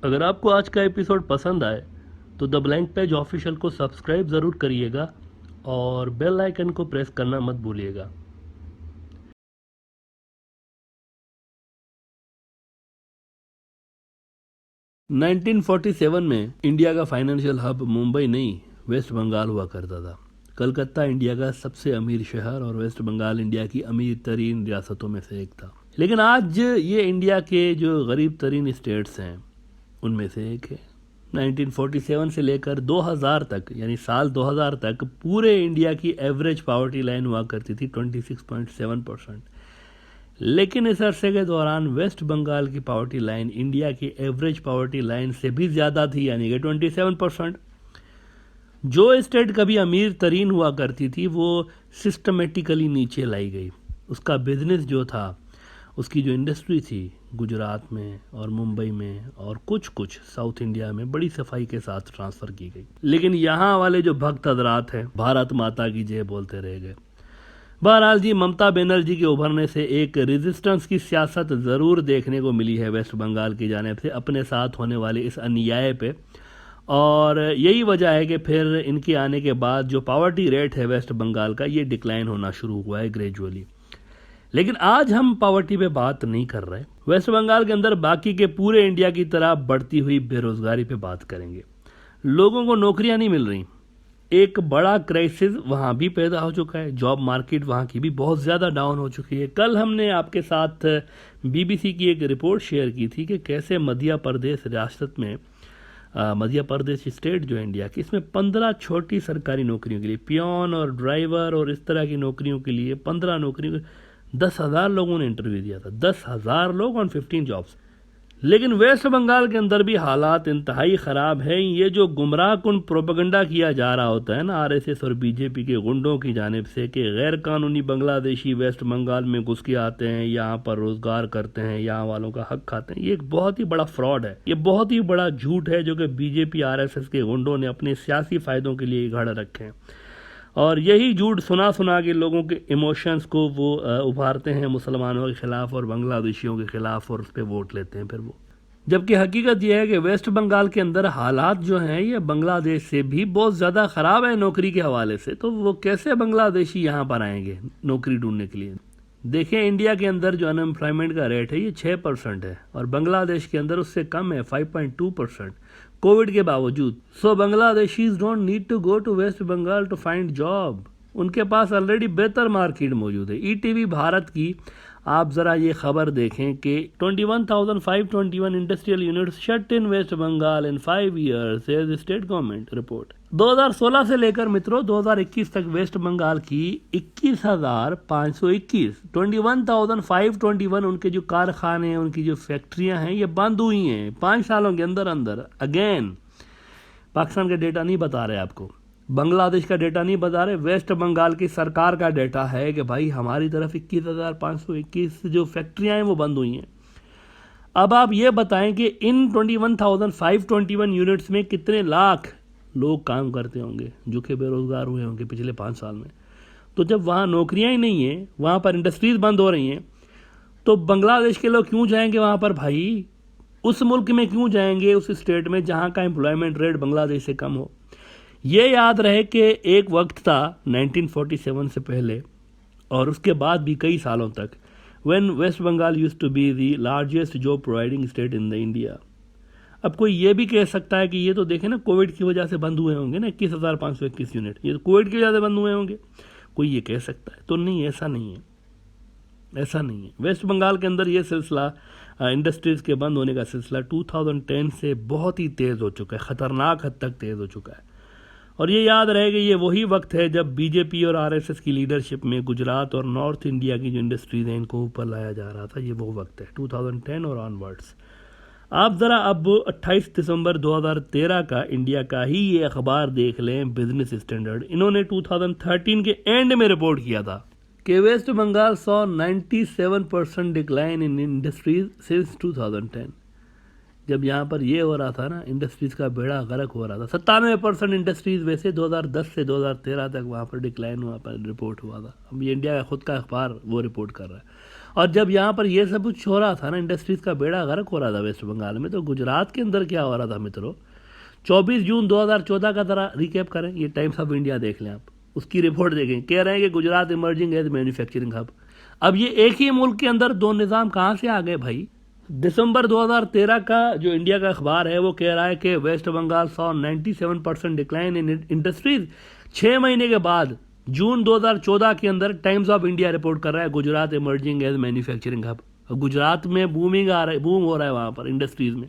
अगर आपको आज का एपिसोड पसंद आए तो द ब्लैंक पेज ऑफिशियल को सब्सक्राइब ज़रूर करिएगा और बेल आइकन को प्रेस करना मत भूलिएगा। नाइनटीन 47 में इंडिया का फाइनेंशियल हब मुंबई नहीं वेस्ट बंगाल हुआ करता था। कलकत्ता इंडिया का सबसे अमीर शहर और वेस्ट बंगाल इंडिया की अमीर तरीन रियासतों में से एक था। लेकिन आज ये इंडिया के जो गरीब तरीन स्टेट्स हैं उनमें से एक है। 1947 से लेकर 2000 तक यानी साल 2000 तक पूरे इंडिया की एवरेज पॉवर्टी लाइन हुआ करती थी 26.7%। लेकिन इस अरसे के दौरान वेस्ट बंगाल की पॉवर्टी लाइन इंडिया की एवरेज पॉवर्टी लाइन से भी ज़्यादा थी यानी कि 27%। जो स्टेट कभी अमीर तरीन हुआ करती थी वो सिस्टमेटिकली नीचे लाई गई। उसका बिजनेस जो था, उसकी जो इंडस्ट्री थी गुजरात में और मुंबई में और कुछ साउथ इंडिया में बड़ी सफाई के साथ ट्रांसफ़र की गई। लेकिन यहाँ वाले जो भक्त हजरात हैं भारत माता की जय बोलते रह गए। बहरहाल जी, ममता बनर्जी के उभरने से एक रेजिस्टेंस की सियासत ज़रूर देखने को मिली है वेस्ट बंगाल की जानिब से अपने साथ होने वाले इस अन्याय पे। और यही वजह है कि फिर इनके आने के बाद जो पॉवर्टी रेट है वेस्ट बंगाल का ये डिक्लाइन होना शुरू हुआ है ग्रेजुअली। लेकिन आज हम पॉवर्टी पे बात नहीं कर रहे। वेस्ट बंगाल के अंदर बाकी के पूरे इंडिया की तरह बढ़ती हुई बेरोजगारी पे बात करेंगे। लोगों को नौकरियां नहीं मिल रही। एक बड़ा क्राइसिस वहाँ भी पैदा हो चुका है। जॉब मार्केट वहाँ की भी बहुत ज़्यादा डाउन हो चुकी है। कल हमने आपके साथ बीबीसी की एक रिपोर्ट शेयर की थी कि कैसे मध्य प्रदेश रियासत में मध्य प्रदेश स्टेट जो है इंडिया की, इसमें 15 छोटी सरकारी नौकरियों के लिए पियोन और ड्राइवर और इस तरह की नौकरियों के लिए 15 नौकरियों 10,000 लोगों ने इंटरव्यू दिया था। 10,000 लोग ऑन 15 जॉब्स। लेकिन वेस्ट बंगाल के अंदर भी हालात इंतहाई ख़राब हैं। ये जो गुमराह कुन प्रोपेगेंडा किया जा रहा होता है ना आरएसएस और बीजेपी के गुंडों की जानिब से कि गैर कानूनी बांग्लादेशी वेस्ट बंगाल में घुस के आते हैं, यहाँ पर रोज़गार करते हैं, यहाँ वालों का हक खाते हैं, ये एक बहुत ही बड़ा फ्रॉड है। ये बहुत ही बड़ा झूठ है जो कि बीजेपी आरएसएस के गुंडों ने अपने सियासी फ़ायदों के लिए गढ़ रखे हैं। और यही झूठ सुना सुना के लोगों के इमोशंस को वो उभारते हैं मुसलमानों के ख़िलाफ़ और बांग्लादेशियों के ख़िलाफ़ और उस पर वोट लेते हैं फिर वो। जबकि हकीकत यह है कि वेस्ट बंगाल के अंदर हालात जो हैं ये बांग्लादेश से भी बहुत ज़्यादा ख़राब है नौकरी के हवाले से। तो वो कैसे बांग्लादेशी यहाँ पर आएंगे नौकरी ढूंढने के लिए? देखें, इंडिया के अंदर जो अनएम्प्लॉयमेंट का रेट है ये 6% है और बांग्लादेश के अंदर उससे कम है 5.2% कोविड के बावजूद। So Bangladeshis don't need to go to West Bengal to find job. उनके पास ऑलरेडी बेहतर मार्केट मौजूद है। ईटीवी भारत की आप ज़रा ये खबर देखें कि 21,521 industrial units shut in West Bengal in 5 years says state government report. 2016 से लेकर मित्रों 2021 तक वेस्ट बंगाल की 21,521 21,521 उनके जो कारखाने हैं, उनकी जो फैक्ट्रियां हैं ये बंद हुई हैं 5 सालों के अंदर अंदर। अगेन पाकिस्तान का डेटा नहीं बता रहे आपको, बांग्लादेश का डेटा नहीं बता रहे, वेस्ट बंगाल की सरकार का डेटा है कि भाई हमारी तरफ 21,521 जो फैक्ट्रियां हैं वो बंद हुई हैं। अब आप ये बताएं कि इन 21,521 यूनिट्स में कितने लाख लोग काम करते होंगे जो कि बेरोजगार हुए होंगे पिछले 5 साल में। तो जब वहाँ नौकरियां ही नहीं है, वहाँ पर इंडस्ट्रीज बंद हो रही हैं, तो बांग्लादेश के लोग क्यों जाएंगे वहाँ पर भाई? उस मुल्क में क्यों जाएंगे, उस स्टेट में जहाँ का एम्प्लॉयमेंट रेट बांग्लादेश से कम हो? ये याद रहे कि एक वक्त था 1947 से पहले और उसके बाद भी कई सालों तक when West Bengal used to be the largest job providing state in the India. अब कोई ये भी कह सकता है कि ये तो देखें ना कोविड की वजह से बंद हुए होंगे ना 21,521 यूनिट, ये तो कोविड की वजह से बंद हुए होंगे, कोई ये कह सकता है। तो नहीं, ऐसा नहीं है, ऐसा नहीं है। वेस्ट बंगाल के अंदर ये सिलसिला इंडस्ट्रीज़ के बंद होने का सिलसिला 2010 से बहुत ही तेज़ हो चुका है, ख़तरनाक हद तक तेज़ हो चुका है। और ये याद रहे कि ये वही वक्त है जब बीजेपी और आरएसएस की लीडरशिप में गुजरात और नॉर्थ इंडिया की जो इंडस्ट्रीज हैं इनको ऊपर लाया जा रहा था। ये वो वक्त है 2010 और ऑनवर्ड्स। आप ज़रा अब 28 दिसंबर 2013 का इंडिया का ही ये अखबार देख लें, बिजनेस स्टैंडर्ड। इन्होंने 2013 के एंड में रिपोर्ट किया था कि West Bengal saw 97% decline in industries since 2010। जब यहाँ पर ये हो रहा था ना, इंडस्ट्रीज़ का बेड़ा गर्क हो रहा था, 97% इंडस्ट्रीज़ वैसे 2010 से 2013 तक वहाँ पर डिक्लाइन हुआ पर रिपोर्ट हुआ था। अब ये इंडिया का खुद का अखबार वो रिपोर्ट कर रहा है। और जब यहाँ पर ये सब कुछ हो रहा था ना, इंडस्ट्रीज का बेड़ा गर्क हो रहा था वेस्ट बंगाल में, तो गुजरात के अंदर क्या हो रहा था मित्रों? 24 जून 2014 का जरा रिकैप करें, ये टाइम्स ऑफ इंडिया देख लें आप, उसकी रिपोर्ट देखें, कह रहे हैं कि Gujarat emerging as manufacturing hub. अब ये एक ही मुल्क के अंदर दो निज़ाम कहाँ से आ गए भाई? दिसंबर 2013 का जो इंडिया का अखबार है वो कह रहा है कि West Bengal saw 97% decline in industries. 6 महीने के बाद जून 2014 के अंदर टाइम्स ऑफ इंडिया रिपोर्ट कर रहा है Gujarat emerging as manufacturing hub. Gujarat में बूमिंग आ रहा है, बूम हो रहा है वहाँ पर इंडस्ट्रीज में,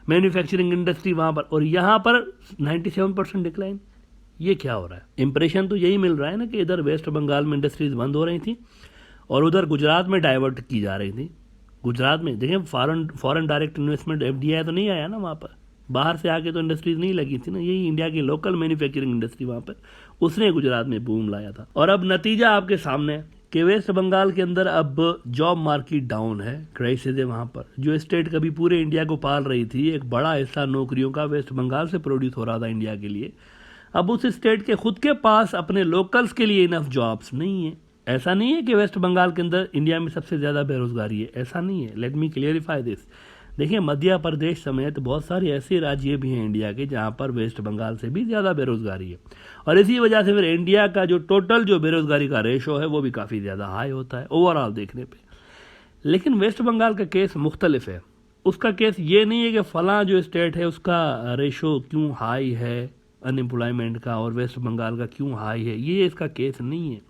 मैन्युफैक्चरिंग इंडस्ट्री वहाँ पर, और यहाँ पर 97% डिक्लाइन। ये क्या हो रहा है? इंप्रेशन तो यही मिल रहा है ना कि इधर वेस्ट बंगाल में इंडस्ट्रीज बंद हो रही थी और उधर गुजरात में डाइवर्ट की जा रही थी। गुजरात में देखें, फॉरेन डायरेक्ट इन्वेस्टमेंट एफडीआई तो नहीं आया ना वहाँ पर, बाहर से आके तो इंडस्ट्रीज नहीं लगी थी ना, यही इंडिया की लोकल मैन्युफैक्चरिंग इंडस्ट्री वहाँ पर, उसने गुजरात में बूम लाया था। और अब नतीजा आपके सामने है कि वेस्ट बंगाल के अंदर अब जॉब मार्केट डाउन है, क्राइसिस है वहाँ पर। जो स्टेट कभी पूरे इंडिया को पाल रही थी, एक बड़ा हिस्सा नौकरियों का वेस्ट बंगाल से प्रोड्यूस हो रहा था इंडिया के लिए, अब उस स्टेट के खुद के पास अपने लोकल्स के लिए इनफ जॉब्स नहीं है। ऐसा नहीं है कि वेस्ट बंगाल के अंदर इंडिया में सबसे ज़्यादा बेरोजगारी है, ऐसा नहीं है। Let me clarify this. देखिए, मध्य प्रदेश समेत बहुत सारे ऐसे राज्य भी हैं इंडिया के जहाँ पर वेस्ट बंगाल से भी ज़्यादा बेरोजगारी है, और इसी वजह से फिर इंडिया का जो टोटल जो बेरोजगारी का रेशो है वो भी काफ़ी ज़्यादा हाई होता है ओवरऑल देखने पे। लेकिन वेस्ट बंगाल का केस मुख्तलिफ है। उसका केस ये नहीं है कि फ़लाँ जो स्टेट है उसका रेशो क्यों हाई है अनएम्प्लॉयमेंट का और वेस्ट बंगाल का क्यों हाई है, ये इसका केस नहीं है।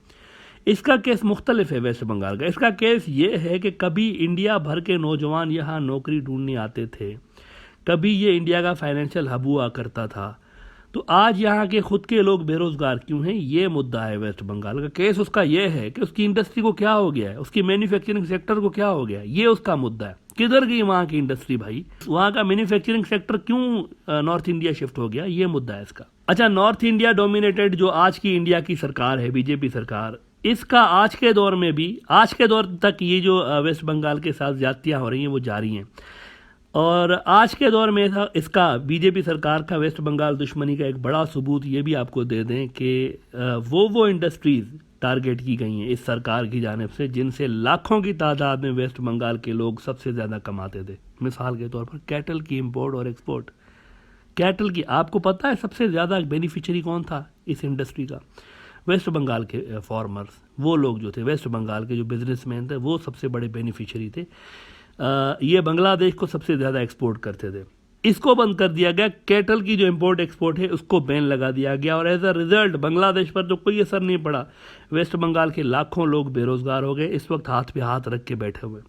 इसका केस मुख्तलिफ है वेस्ट बंगाल का। इसका केस ये है कि कभी इंडिया भर के नौजवान यहाँ नौकरी ढूंढने आते थे, कभी ये इंडिया का फाइनेंशियल हब हुआ करता था, तो आज यहाँ के खुद के लोग बेरोजगार क्यों हैं, ये मुद्दा है वेस्ट बंगाल का। केस उसका ये है कि उसकी इंडस्ट्री को क्या हो गया है, उसकी मैन्युफैक्चरिंग सेक्टर को क्या हो गया है, ये उसका मुद्दा है। किधर गई वहाँ की इंडस्ट्री भाई? वहाँ का मैन्युफैक्चरिंग सेक्टर क्यों नॉर्थ इंडिया शिफ्ट हो गया, ये मुद्दा है इसका। अच्छा, नॉर्थ इंडिया डोमिनेटेड जो आज की इंडिया की सरकार है, बीजेपी सरकार, इसका आज के दौर में भी, आज के दौर तक ये जो वेस्ट बंगाल के साथ ज्यादतियाँ हो रही हैं वो जारी हैं। और आज के दौर में इसका बीजेपी सरकार का वेस्ट बंगाल दुश्मनी का एक बड़ा सबूत ये भी आपको दे दें कि वो इंडस्ट्रीज़ टारगेट की गई हैं इस सरकार की जानिब से जिनसे लाखों की तादाद में वेस्ट बंगाल के लोग सबसे ज़्यादा कमाते थे। मिसाल के तौर पर कैटल की इंपोर्ट और एक्सपोर्ट। कैटल की, आपको पता है सबसे ज़्यादा बेनिफिशियरी कौन था इस इंडस्ट्री का? वेस्ट बंगाल के फार्मर्स, वो लोग जो थे वेस्ट बंगाल के जो बिजनेसमैन थे वो सबसे बड़े बेनिफिशियरी थे। ये बांग्लादेश को सबसे ज़्यादा एक्सपोर्ट करते थे। इसको बंद कर दिया गया, कैटल की जो इंपोर्ट एक्सपोर्ट है उसको बैन लगा दिया गया, और एज अ रिजल्ट बांग्लादेश पर तो कोई असर नहीं पड़ा। वेस्ट बंगाल के लाखों लोग बेरोजगार हो गए, इस वक्त हाथ पे हाथ रख के बैठे हुए।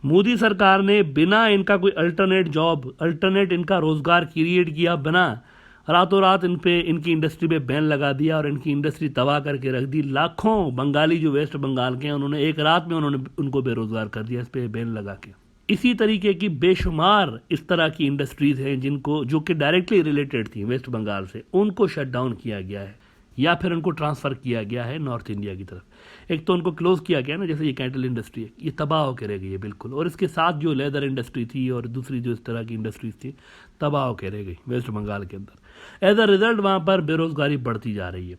मोदी सरकार ने बिना इनका कोई अल्टरनेट जॉब, अल्टरनेट इनका रोजगार क्रिएट किया, बिना रातों रात इन पे इनकी इंडस्ट्री पे बैन लगा दिया और इनकी इंडस्ट्री तबाह करके रख दी। लाखों बंगाली जो वेस्ट बंगाल के हैं उन्होंने एक रात में उनको बेरोजगार कर दिया इस पे बैन लगा के। इसी तरीके की बेशुमार इस तरह की इंडस्ट्रीज हैं जो कि डायरेक्टली रिलेटेड थी वेस्ट बंगाल से, उनको शट डाउन किया गया है या फिर उनको ट्रांसफ़र किया गया है नॉर्थ इंडिया की तरफ। एक तो उनको क्लोज़ किया गया ना, जैसे ये कैटल इंडस्ट्री है, ये तबाह होकर रह गई है बिल्कुल, और इसके साथ जो लेदर इंडस्ट्री थी और दूसरी जो इस तरह की इंडस्ट्रीज थी तबाह होकर रह गई वेस्ट बंगाल के अंदर। एज अ रिज़ल्ट वहाँ पर बेरोज़गारी बढ़ती जा रही है।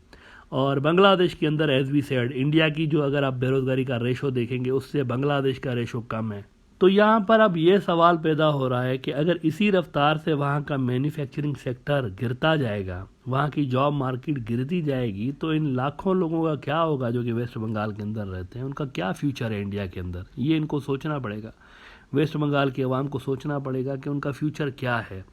और बांग्लादेश के अंदर एज वी सेड, इंडिया की जो अगर आप बेरोज़गारी का रेशो देखेंगे उससे बांग्लादेश का रेशो कम है। तो यहाँ पर अब ये सवाल पैदा हो रहा है कि अगर इसी रफ्तार से वहाँ का मैन्युफैक्चरिंग सेक्टर गिरता जाएगा, वहाँ की जॉब मार्केट गिरती जाएगी, तो इन लाखों लोगों का क्या होगा जो कि वेस्ट बंगाल के अंदर रहते हैं, उनका क्या फ्यूचर है इंडिया के अंदर, ये इनको सोचना पड़ेगा। वेस्ट बंगाल के अवाम को सोचना पड़ेगा कि उनका फ्यूचर क्या है।